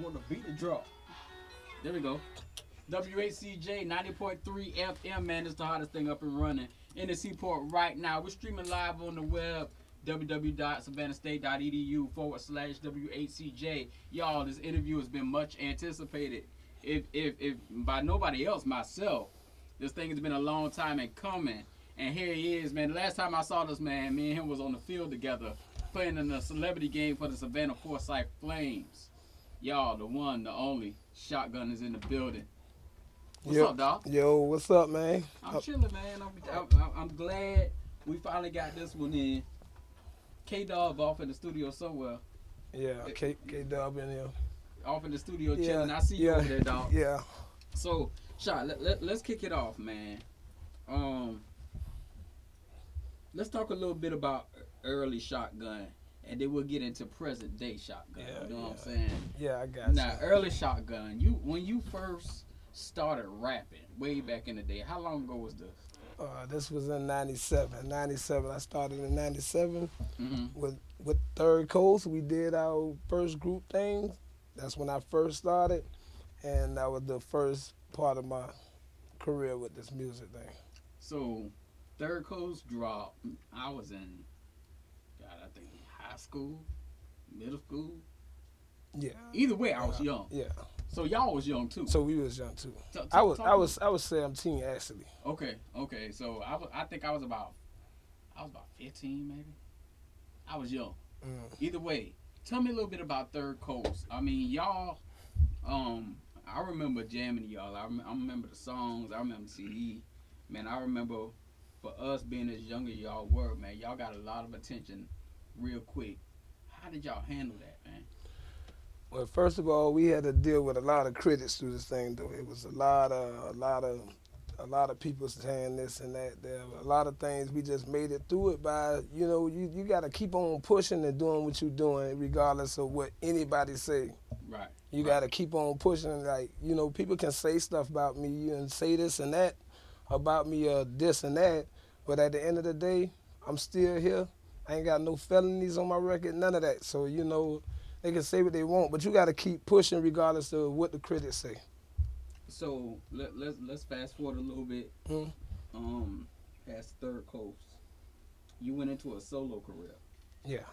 Want to beat the drop. There we go. WHCJ 90.3 FM, man, it's the hottest thing up and running in the seaport right now. We're streaming live on the web, www.savannahstate.edu/WHCJ. Y'all, this interview has been much anticipated. If by nobody else, myself, this thing has been a long time in coming. And here he is, man. The last time I saw this man, me and him was on the field together, playing in a celebrity game for the Savannah Forsyth Flames. Y'all, the one, the only, Shotgun is in the building. What's up, dog? Yo, what's up, man? I'm chilling, man. I'm glad we finally got this one in. K-Dub off in the studio somewhere. Yeah, K-Dub in here. Off in the studio chilling. I see you over there, dog. Yeah. So, Shot, let's kick it off, man. Let's talk a little bit about early Shotgun, and then we'll get into present day Shotgun. You know what I'm saying? Yeah, I got you. Now, early Shotgun, when you first started rapping, way back in the day, how long ago was this? This was in 97. 97, I started in 97 Mm-hmm. with Third Coast. We did our first group thing. That's when I first started, and that was the first part of my career with this music thing. So, Third Coast dropped. I was in, I think high school, middle school. Yeah. Either way, I was young. Yeah. So y'all was young too. So we was young too. I was 17 actually. Okay. So I think I was about 15 maybe. I was young. Either way, tell me a little bit about Third Coast. I mean, y'all. I remember jamming to y'all. I remember the songs. I remember the CD. Man, I remember for us being as young as y'all were, man, y'all got a lot of attention real quick. How did y'all handle that, man? Well, first of all, we had to deal with a lot of critics through this thing, though. It was a lot of people saying this and that. There were a lot of things. We just made it through it by, you got to keep on pushing and doing what you're doing, regardless of what anybody say. Right. You got to keep on pushing. Like, people can say stuff about me and say this and that about me or this and that, but at the end of the day, I'm still here. I ain't got no felonies on my record, none of that. So, they can say what they want, but you got to keep pushing regardless of what the critics say. So let's fast forward a little bit. Past Third Coast, you went into a solo career. Yeah.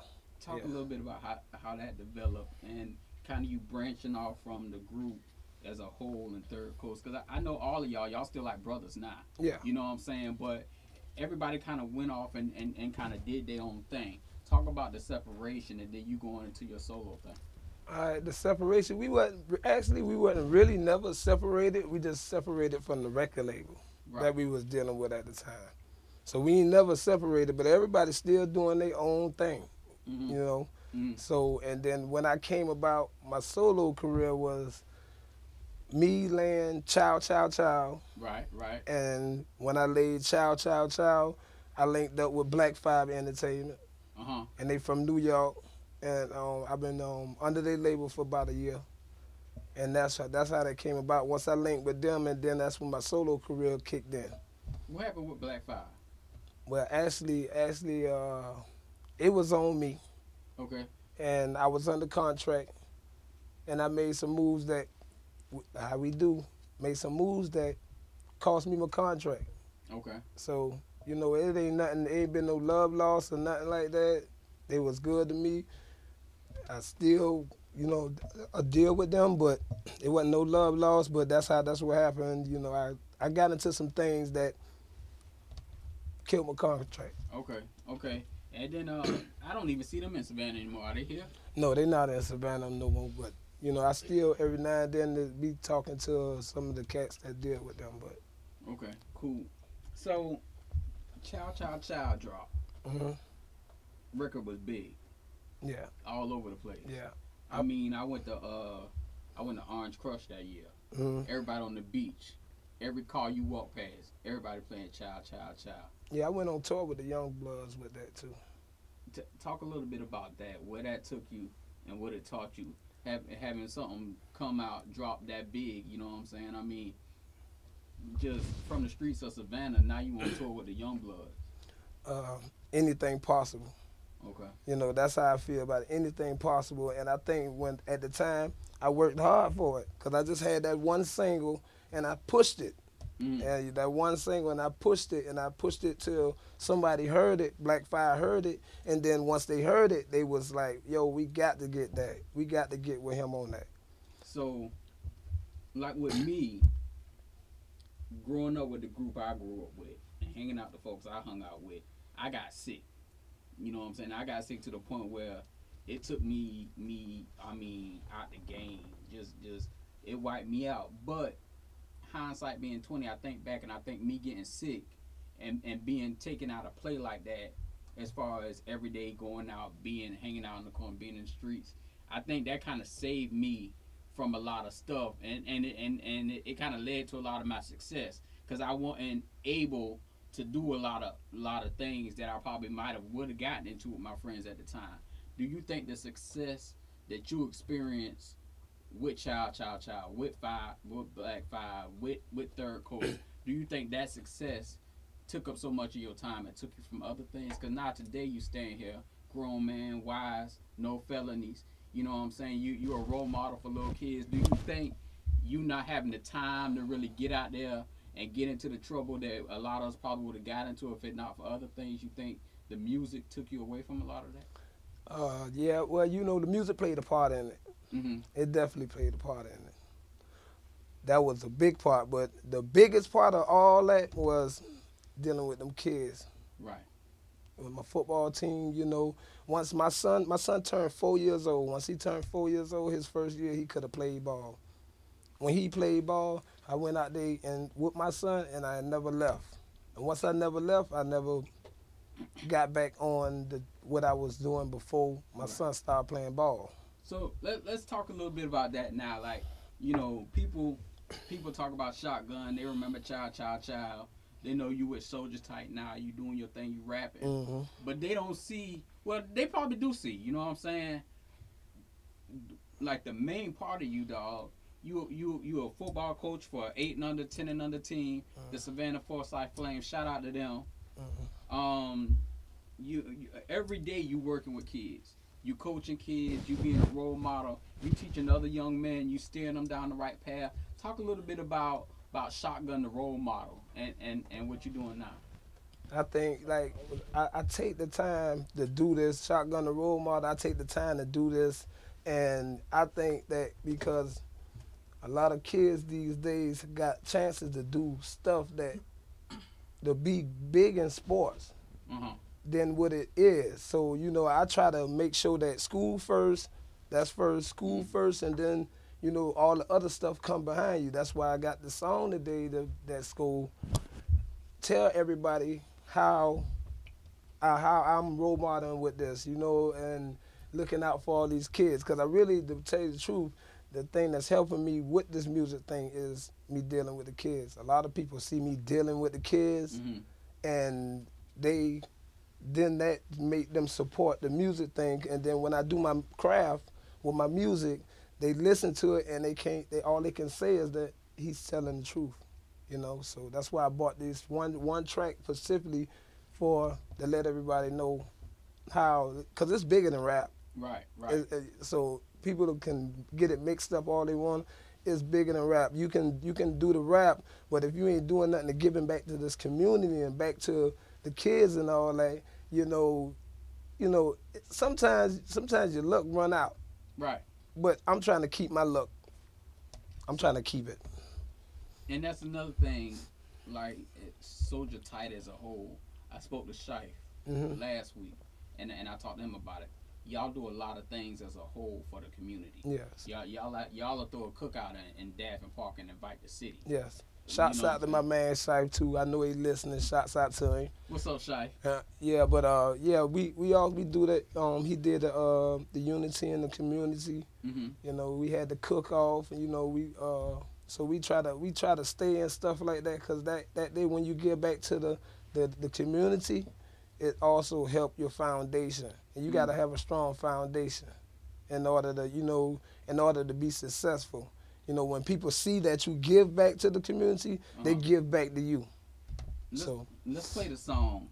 Talk a little bit about how that developed and kind of you branching off from the group as a whole in Third Coast. Because I know all of y'all still like brothers now. Yeah. You know what I'm saying? But everybody kind of went off and kind of did their own thing. Talk about the separation and then you going into your solo thing. All right, the separation, we wasn't really never separated. We just separated from the record label that we was dealing with at the time. So we ain't never separated, but everybody's still doing their own thing, So, and then when I came about, my solo career was me laying Chow Chow. Right. And when I laid Chow Chow, I linked up with Black 5 Entertainment. And they from New York, and I've been under their label for about a year, and that's how that came about. Once I linked with them, and then that's when my solo career kicked in. What happened with Black 5? Well, actually, it was on me. Okay. And I was under contract, and I made some moves that, how we do, made some moves that cost me my contract. Okay. So. It ain't nothing, it ain't been no love loss or nothing like that. They was good to me. I still, I deal with them, but it wasn't no love loss, but that's what happened. I got into some things that killed my contract. Okay. And then I don't even see them in Savannah anymore. Are they here? No, they're not in Savannah no more, but, I still, every now and then, be talking to some of the cats that deal with them, but. Okay, cool. So, Chow Chow drop. Record was big. Yeah. All over the place. Yeah. I mean, I went to Orange Crush that year. Everybody on the beach. Every car you walk past, everybody playing Chow Chow. Yeah, I went on tour with the YoungBloodz with that too. Talk a little bit about that, where that took you and what it taught you. Having something come out, drop that big, you know what I'm saying? I mean, just from the streets of Savannah, now you on tour with the YoungBloodz. Anything possible. Okay. You know, that's how I feel about it. Anything possible. And I think when at the time I worked hard for it, because I just had that one single and I pushed it. And that one single, and I pushed it till somebody heard it, Black Fire heard it, and then once they heard it, they was like, yo, we got to get that. We got to get with him on that. So, like with me, growing up with the group I grew up with, and hanging out with the folks I hung out with, I got sick. You know what I'm saying? I got sick to the point where it took me out the game. Just it wiped me out. But hindsight being 20, I think back and I think me getting sick and being taken out of play like that, as far as every day going out, hanging out in the corner, being in the streets, I think that kind of saved me from a lot of stuff, and it kind of led to a lot of my success, because I wasn't able to do a lot of things that I probably would have gotten into with my friends at the time. Do you think the success that you experienced with Chow Chow, with Black Five, with Third Coast, do you think that success took up so much of your time and took you from other things? Because now today you stand here, grown man, wise, no felonies. You know what I'm saying? You're a role model for little kids. Do you think you not having the time to really get out there and get into the trouble that a lot of us probably would have got into if it not for other things? You think the music took you away from a lot of that? Yeah, well, you know, the music played a part in it. Mm-hmm. It definitely played a part in it. That was a big part, but the biggest part of all that was dealing with them kids. Right. With my football team, you know, once my son turned 4 years old. Once he turned 4 years old, his first year, he could have played ball. When he played ball, I went out there and with my son, and I never left. And once I never left, I never got back on what I was doing before my son started playing ball. So let's talk a little bit about that now. Like, you know, people talk about Shotgun. They remember Chow Chow. They know you with Soldier Tight now. You doing your thing. You rapping. Mm-hmm. But they don't see. Well, they probably do see. You know what I'm saying? Like the main part of you, dog. You a football coach for 8 and under, 10 and under team. The Savannah Forsyth Flames. Shout out to them. You every day you working with kids. You coaching kids. You being a role model. You teaching other young men. You steering them down the right path. Talk a little bit about Shotgun, the role model, and what you're doing now. I think, like, I take the time to do this. Shotgun, the role model, I take the time to do this. And I think that because a lot of kids these days got chances to do stuff that to be big in sports than what it is. So, you know, I try to make sure that school first, school first, and then, you know, all the other stuff come behind you. That's why I got the song today that's go tell everybody how I'm role modeling with this, you know, and looking out for all these kids. Because I really, to tell you the truth, the thing that's helping me with this music thing is me dealing with the kids. A lot of people see me dealing with the kids, and then that make them support the music thing. And then when I do my craft with my music, they listen to it, and all they can say is that he's telling the truth, you know. So that's why I bought this one track specifically to let everybody know how, because it's bigger than rap. Right. So people can get it mixed up all they want. It's bigger than rap. You can do the rap, but if you ain't doing nothing to giving back to this community and back to the kids and all that, you know, sometimes your luck run out. Right. But I'm trying to keep my luck. I'm trying to keep it. And that's another thing, like Soldier Tight as a whole. I spoke to Shife last week, and I talked to him about it. Y'all do a lot of things as a whole for the community. Yes. Y'all throw a cookout in Daffin Park and invite the city. Yes. Shouts out to my man Shife too. I know he's listening. Shouts out to him. What's up, Shife? We do that. He did the unity in the community. You know, we had the cook off, and you know so we try to stay and stuff like that, because that day when you give back to the community, it also help your foundation, and you got to have a strong foundation in order to be successful. You know, when people see that you give back to the community, they give back to you. Let's play the song.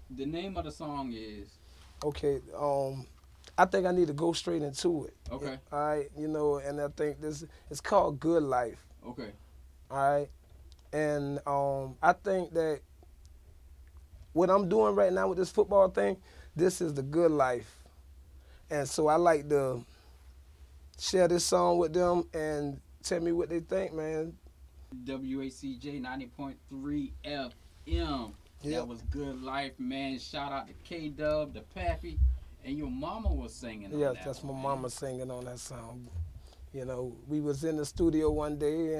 The name of the song is Okay. I think I need to go straight into it. Okay. All right. You know, and I think this it's called Good Life. Okay. All right. And I think that what I'm doing right now with this football thing, this is the good life. And so I like to share this song with them and tell me what they think, man. WHCJ 90.3 FM. Yep. That was Good Life, man. Shout out to K Dub, the Pappy, and your mama was singing on Yes, that that's my one, mama singing on that song. You know, we was in the studio one day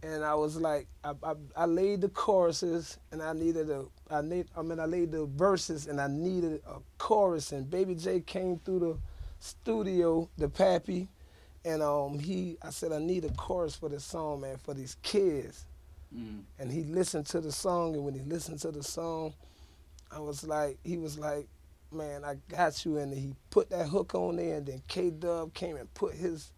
and I was like, I laid the choruses and I laid the verses and I needed a chorus and Baby J came through the studio, the Pappy, and I said I need a chorus for this song, man, for these kids. And he listened to the song, and when he listened to the song, he was like, man, I got you, and he put that hook on there, and then K-Dub came and put his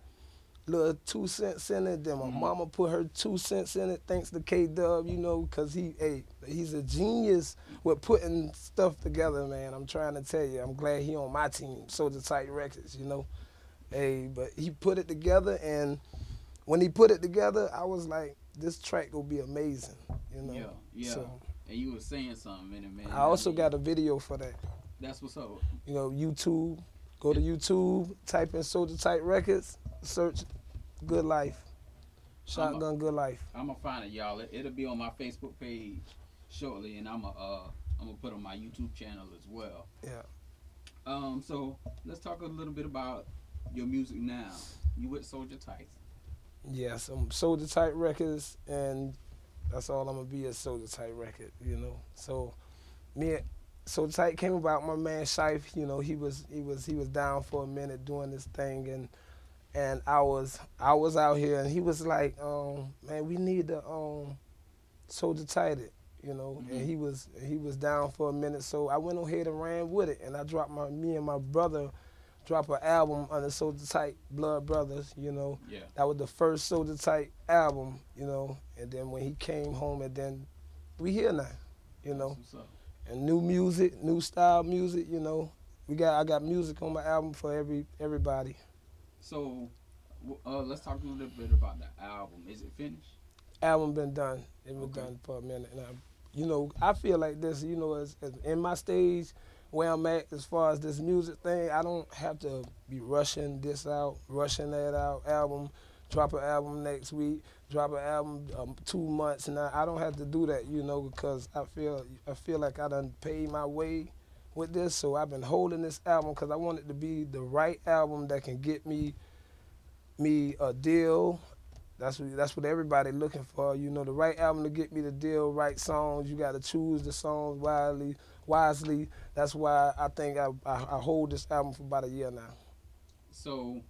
little 2 cents in it, then my mama put her 2 cents in it, thanks to K-Dub, you know, because he's a genius with putting stuff together, man. I'm trying to tell you, I'm glad he on my team, Soldier Tight Records, you know. But he put it together, and when he put it together, I was like, this track will be amazing, you know. Yeah. So, and you were saying something in it, man. I also got a video for that. That's what's up. You know, YouTube. Go to YouTube, type in Soldier Tight Records, search Good Life. Shotgun Good Life. I'm gonna find it, y'all. It'll be on my Facebook page shortly, and I'm gonna put it on my YouTube channel as well. Yeah. So let's talk a little bit about your music now. You with Soldier Tight? Yes, I'm Soldier Tight Records, and that's all I'm gonna be at Soldier Tight Record, you know. So Soldier Tight came about. My man Shife, you know, he was down for a minute doing this thing, and I was out here, and he was like, man, we need to Soldier Tight it, you know. And he was down for a minute, so I went ahead and ran with it, and I dropped me and my brother drop an album under Soldier Tight, Blood Brothers, you know. Yeah. That was the first Soldier Tight album, you know. And then when he came home, and then we here now, you know. What's up? And new music, new style music, you know. I got music on my album for everybody. So, let's talk a little bit about the album. Is it finished? Album been done. It was done for a minute. And you know, I feel like this, you know, as in my stage where I'm at as far as this music thing, I don't have to be rushing this out, rushing that out, album, drop an album next week, drop an album 2 months, and I don't have to do that, you know, because I feel like I done paid my way with this, so I've been holding this album because I want it to be the right album that can get me a deal. That's what everybody looking for, you know, the right album to get me the deal, right songs. You got to choose the songs wisely. That's why I think I hold this album for about a year now. So,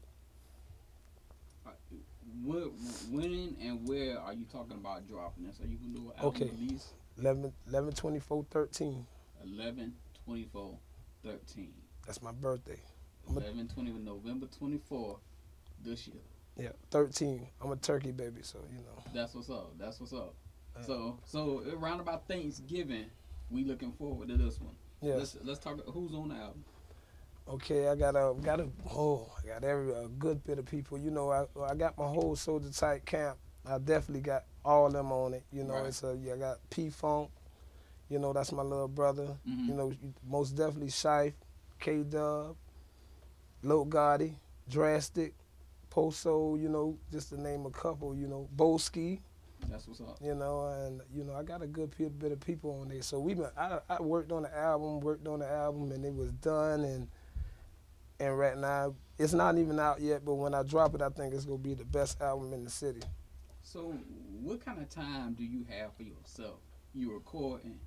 when and where are you talking about dropping this? Are you gonna do an album release? 11/24/13. 11/24/13. That's my birthday. 11/20 November 24th this year. Yeah, 13. I'm a turkey baby, so you know. That's what's up. That's what's up. So around about Thanksgiving, we looking forward to this one. Yes. Let's talk. Who's on the album? Okay, I got a good bit of people. You know, I got my whole Soldier Tight camp. I definitely got all of them on it. You know, Right. I got P-Funk. You know, that's my little brother. You know, most definitely Shife, K-Dub, Lil Gotti, Drastic, Poso, you know, just to name a couple, you know, Boski. That's what's up. You know, and, you know, I got a good bit of people on there. So I worked on the album, and it was done, and right now, it's not even out yet, but when I drop it, I think it's going to be the best album in the city. So what kind of time do you have for yourself? You recording,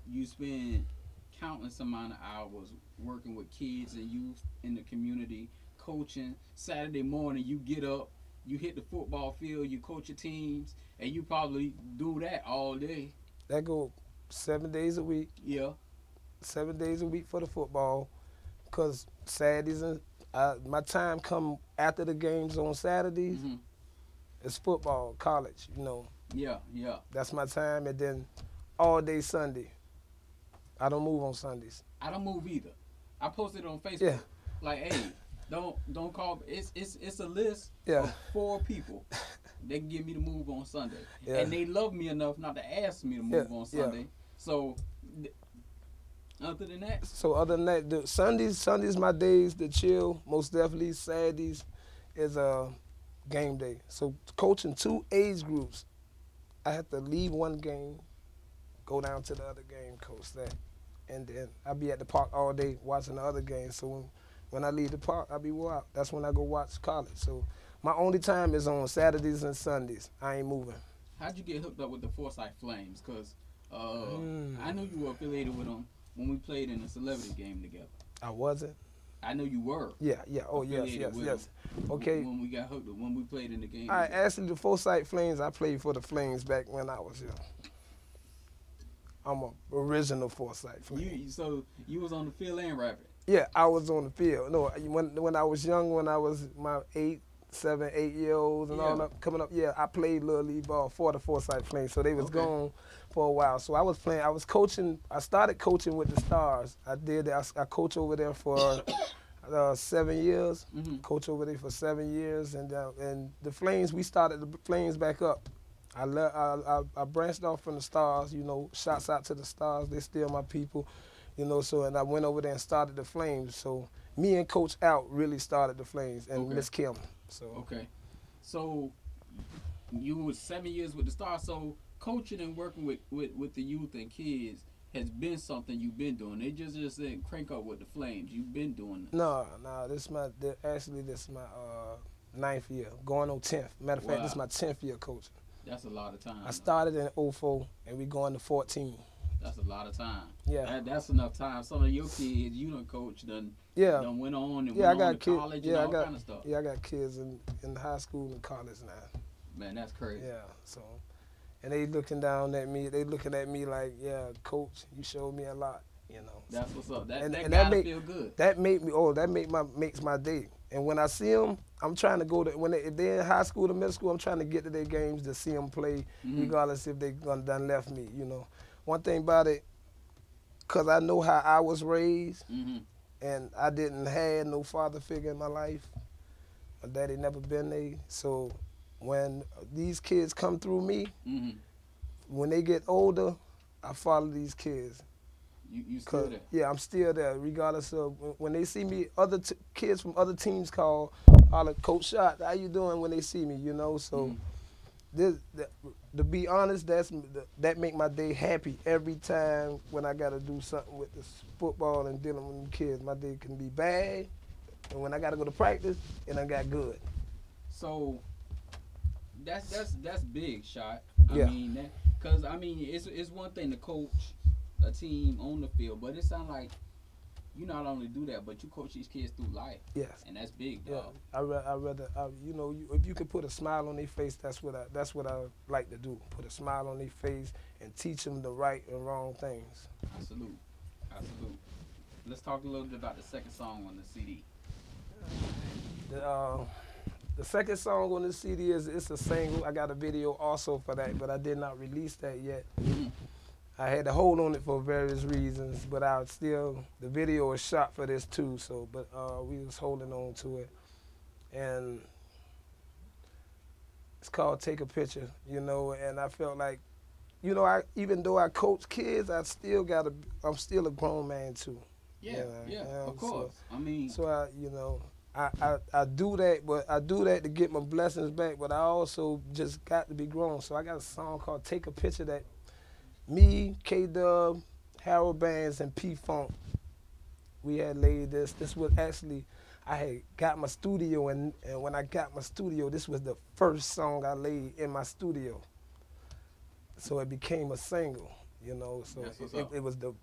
you spend countless amount of hours working with kids and youth in the community, coaching. Saturday morning, you get up, you hit the football field, you coach your teams, and you probably do that all day. That go 7 days a week. Yeah. 7 days a week for the football, because Saturdays, my time come after the games on Saturdays. It's football, college, you know. Yeah. That's my time, and then all day Sunday. I don't move on Sundays. I don't move either. I posted it on Facebook. Yeah. Like, hey, don't call. It's a list Yeah. of 4 people that can get me to move on Sunday, Yeah. and they love me enough not to ask me to move on Sunday. Yeah. So, other than that. So other than that, Sundays my days to chill. Most definitely, Saturdays is a game day. So coaching 2 age groups, I have to leave one game, go down to the other game, coach that, and then I'll be at the park all day watching the other game. So when I leave the park, I'll be out. That's when I go watch college. So my only time is on Saturdays and Sundays. I ain't moving. How'd you get hooked up with the Forsyth Flames? Because I knew you were affiliated with them when we played in a celebrity game together. I wasn't. I know you were. Yeah. Oh, yes. Okay. When we got hooked up, when we played in the game. Actually, the Forsyth Flames, I played for the Flames back when I was young. I'm a original Forsyth Flame. So you was on the field and rapping? Yeah, I was on the field. No, when I was young, when I was my 7, 8 year olds and all that coming up, yeah, I played little league ball for the Forsyth Flames. So they was gone for a while. So I was playing. I was coaching. I started coaching with the Stars. I coached over there for 7 years. Coached over there for 7 years, and the Flames. We started the Flames back up. I branched off from the Stars. You know, shouts out to the Stars. They still my people. You know, so and I went over there and started the Flames. So me and Coach Out really started the Flames, and Miss Kim. So you was 7 years with the Stars. So coaching and working with the youth and kids has been something you've been doing. They just didn't crank up with the Flames. You've been doing this. No. This is my 9th year, going on 10th. Matter of fact, this is my 10th year coaching. That's a lot of time. I started in 2004, and we going to 14. That's a lot of time. Yeah. That's enough time. Some of your kids, you done coach, done went on and I went got on to kids. college and all kind of stuff. Yeah, I got kids in high school and college now. Man, that's crazy. Yeah, so, and they looking down at me. They looking at me like, yeah, coach, you showed me a lot, you know. That's what's up. That and gotta feel good. That makes my day. And when I see them, I'm trying to go to, if they're in high school or middle school, I'm trying to get to their games to see them play, regardless if they done left me, you know. One thing about it, because I know how I was raised, and I didn't have no father figure in my life. My daddy never been there. So when these kids come through me, when they get older, I follow these kids. You still there? Yeah, I'm still there, regardless of when they see me. Other kids from other teams call, holler, Coach Shot, how you doing when they see me, you know? So to be honest, that make my day happy every time when I got to do something with this football and dealing with them kids. My day can be bad, and when I got to go to practice, it done got good. So that's big, Shot. I Yeah. mean, because it's one thing to coach a team on the field, but it sounds like you not only do that, but you coach these kids through life. Yes. And that's big, Yeah. dog. I rather you know, if you could put a smile on their face, that's what I like to do. Put a smile on their face and teach them the right and wrong things. I salute. Let's talk a little bit about the second song on the CD. The second song on the CD it's a single. I got a video also for that, but I did not release that yet. I had to hold on it for various reasons, but the video was shot for this too. So, but we was holding on to it, and it's called "Take a Picture," you know. And I felt like, you know, even though I coach kids, I'm still a grown man too. Yeah, of course. So I do that, but I do that to get my blessings back. But I also just got to be grown. So I got a song called "Take a Picture" that me, K-Dub, Harold Bands, and P-Funk, we had laid this. This was actually, I had got my studio, and when I got my studio, this was the first song I laid in my studio. So it became a single, you know. So it was the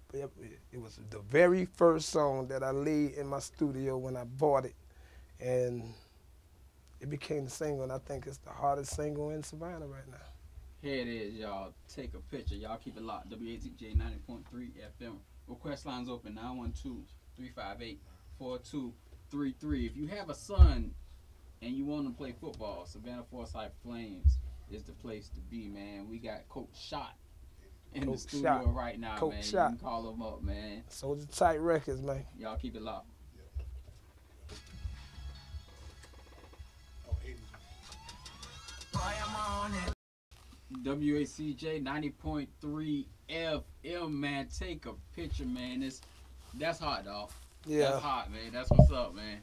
very first song that I laid in my studio when I bought it, and it became a single. And I think it's the hardest single in Savannah right now. Here it is, y'all. Take a picture. Y'all keep it locked. WHCJ 90.3 FM. Request lines open 912-358-4233. If you have a son and you want to play football, Savannah Forsyth Flames is the place to be, man. We got Coach Shot in the studio right now, man. You can call them up, man. Soldier Tight Records, man. Y'all keep it locked. WHCJ 90.3 FM, man. Take a picture, man. That's hot, dog. Yeah. That's hot, man. That's what's up, man.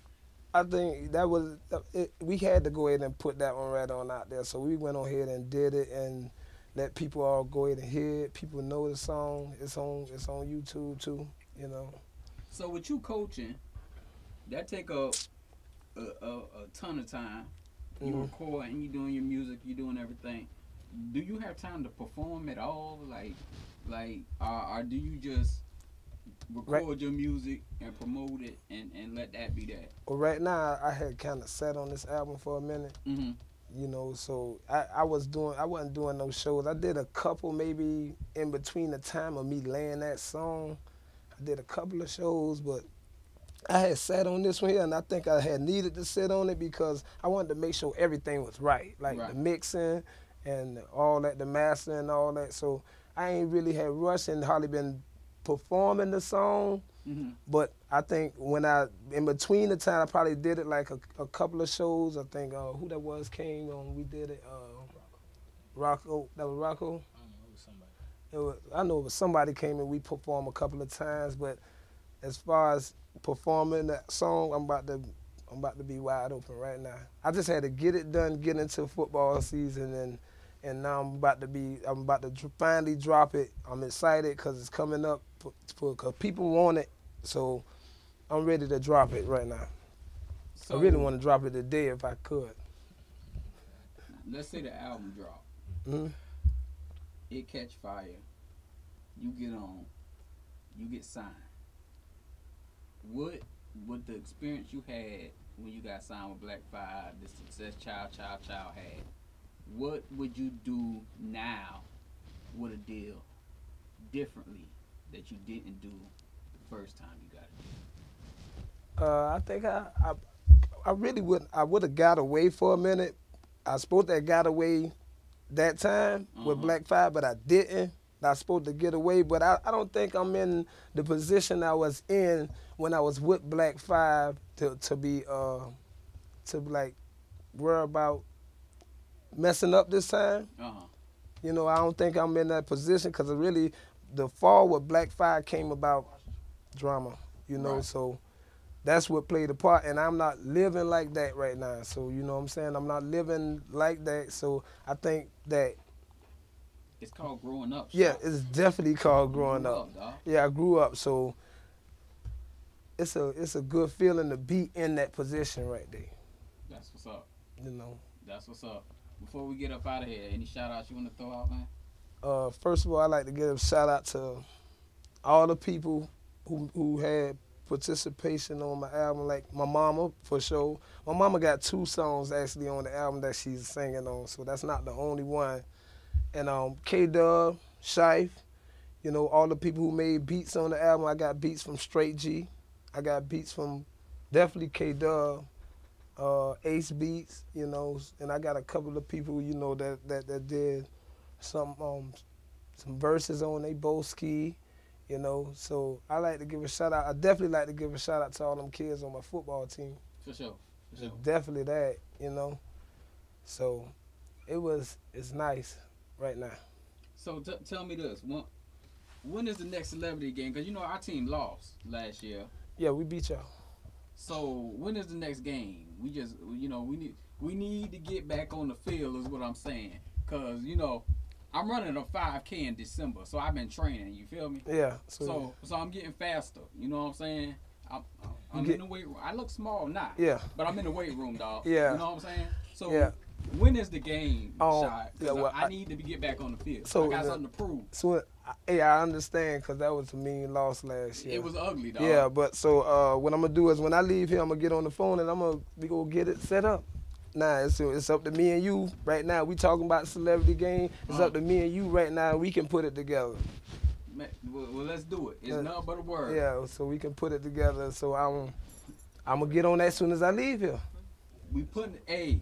I think that was it. We had to go ahead and put that one right on out there. So we went on ahead and did it and let people all go ahead and hear it. People know the song. It's on YouTube too, you know. So with you coaching, that take a ton of time. You recording, you doing your music, you doing everything. Do you have time to perform at all? Or do you just record your music and promote it and let that be that? Well, right now I had kind of sat on this album for a minute. You know, so I wasn't doing no shows. I did a couple maybe in between the time of me laying that song. I did a couple of shows, but I had sat on this one here, and I think I had needed to sit on it because I wanted to make sure everything was right, like the mixing and all that, the mastering and all that. So I ain't really had rushed and hardly been performing the song. But I think in between the time, I probably did it like a couple of shows. I think who that was came on. We did it. Rocco. That was Rocco. I don't know. It was somebody. I know it was somebody came and we performed a couple of times. But as far as performing that song, I'm about to be wide open right now. I just had to get it done, get into football season, and now I'm about to finally drop it. I'm excited because it's coming up because people want it. So I'm ready to drop it right now. So I really want to drop it today if I could. Let's say the album drop. It catch fire. You get on. You get signed. What the experience you had when you got signed with Black 5, the success Chow Chow had, what would you do now with a deal differently that you didn't do the first time you got it? I think I really wouldn't. I would have got away for a minute. I supposed to have got away that time with Black 5, but I didn't. I was supposed to get away, but I don't think I'm in the position I was in when I was with Black 5 to like worry about messing up this time. You know, I don't think I'm in that position because really the fall with Black 5 came about drama, you know, so that's what played a part, and I'm not living like that right now. So, you know what I'm saying? I'm not living like that, so I think that it's called growing up. Yeah, it's definitely called growing up. Yeah, I grew up, so it's a good feeling to be in that position right there. That's what's up. You know. That's what's up. Before we get up out of here, any shout outs you want to throw out, man? First of all, I'd like to give a shout out to all the people who had participation on my album, like my mama, for sure. My mama got 2 songs actually on the album that she's singing on, so that's not the only one. And K-Dub, Shife, you know, all the people who made beats on the album. I got beats from Straight G. I got beats from definitely K-Dub, Ace Beats, you know, and I got a couple of people, you know, that did some verses on they Boski, you know. So I like to give a shout out. I definitely like to give a shout out to all them kids on my football team. For sure. For sure. Definitely that, you know. So it's nice right now. So tell me this: when is the next celebrity game? Because you know our team lost last year. Yeah, we beat y'all. So when is the next game? We just, you know, we need to get back on the field is what I'm saying. Cause you know, I'm running a 5K in December, so I've been training. You feel me? Yeah. So I'm getting faster. You know what I'm saying? I'm in the weight room. I look small now. Yeah. But I'm in the weight room, dog. Yeah. You know what I'm saying? So. Yeah. When is the game shot? Yeah, well, I need to get back on the field. So I got something to prove. So, I understand because that was a mean loss last year. It was ugly, dog. Yeah, but so what I'm gonna do is when I leave here, I'm gonna get on the phone and we gonna get it set up. Nah, it's up to me and you right now. We talking about celebrity game. It's up to me and you right now. We can put it together. Well, let's do it. It's nothing but a word. Yeah, so we can put it together. So I'm gonna get on that as soon as I leave here. We putting A.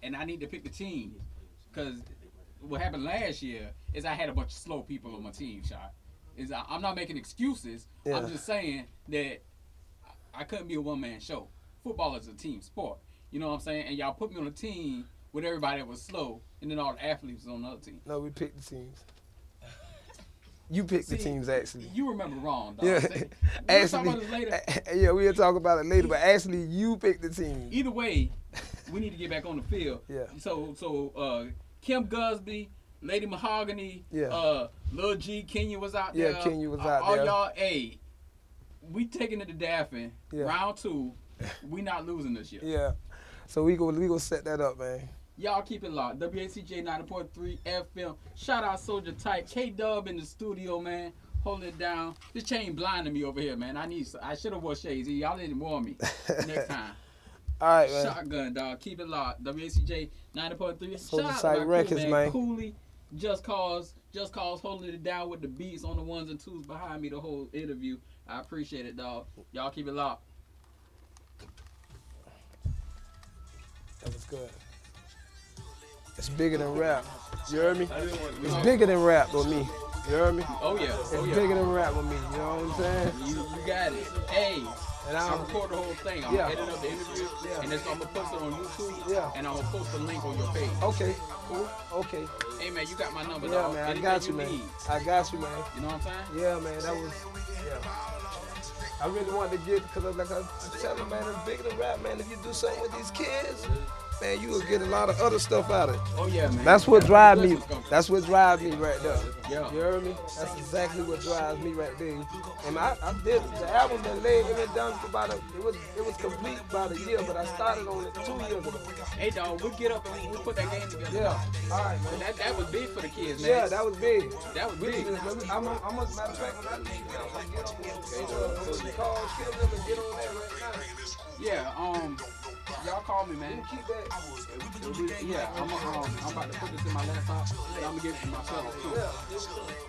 And I need to pick the team, cause what happened last year is I had a bunch of slow people on my team. Shot is I'm not making excuses. Yeah. I'm just saying that I couldn't be a one-man show. Football is a team sport. You know what I'm saying? And y'all put me on a team with everybody that was slow, and then all the athletes was on the other team. No, we picked the teams. You picked the teams, actually. You remember wrong, dog. Yeah. We'll talk about this later. Yeah, we'll talk about it later, but actually, you picked the team. Either way, we need to get back on the field. Yeah. So Kim Gusby, Lady Mahogany, Lil G, Kenya was out there. Yeah, Kenya was out all there. All y'all, we taking it to Daffin. Yeah. Round 2, we not losing this year. Yeah. So we go set that up, man. Y'all keep it locked. WHCJ 90.3 FM. Shout out Soldier Type. K-Dub in the studio, man. Holding it down. This chain blinding me over here, man. I should have wore shades. Y'all didn't warn me. Next time. All right, man. Shotgun, dog. Keep it locked. WHCJ 90.3. Soldier Type Records, man. Cooley, Just Cause holding it down with the beats on the 1s and 2s behind me the whole interview. I appreciate it, dog. Y'all keep it locked. That was good. It's bigger than rap. You heard me? It's bigger than rap with me. You heard me? Oh, yeah. It's bigger than rap with me. You know what I'm saying? You got it. Hey. And I'm record the whole thing. I'm editing up the interview, and I'm gonna post it on YouTube, and I'm gonna post a link on your page. Okay, cool. Okay. Hey man, you got my number, yeah, dog. Man, Anything I got you, man. Need. I got you, man. You know what I'm saying? Yeah, man. That was, I really wanted to get, because like I tell you, man, it's bigger than rap, man. If you do something with these kids, man, you will get a lot of other stuff out of it. Oh yeah, man. That's what drives me. That's what drives me right there. Yeah. You heard me? That's exactly what drives me right there. And I did the album been laid, it been done for about it was complete about a year, but I started on it 2 years ago. Hey dog, we'll get up and we'll put that game together. Yeah. All right, man. That was big for the kids, man. Yeah, that was big. That was big. I'm a matter of fact, when I leave, I'm gonna get on call, kill them and get on that right now. Yeah, y'all call me, man. Keep that. Yeah, I'm about to put this in my laptop. I'm gonna give it to myself too.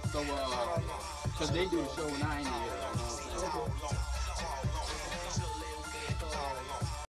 So, cause they do the show and I ain't here.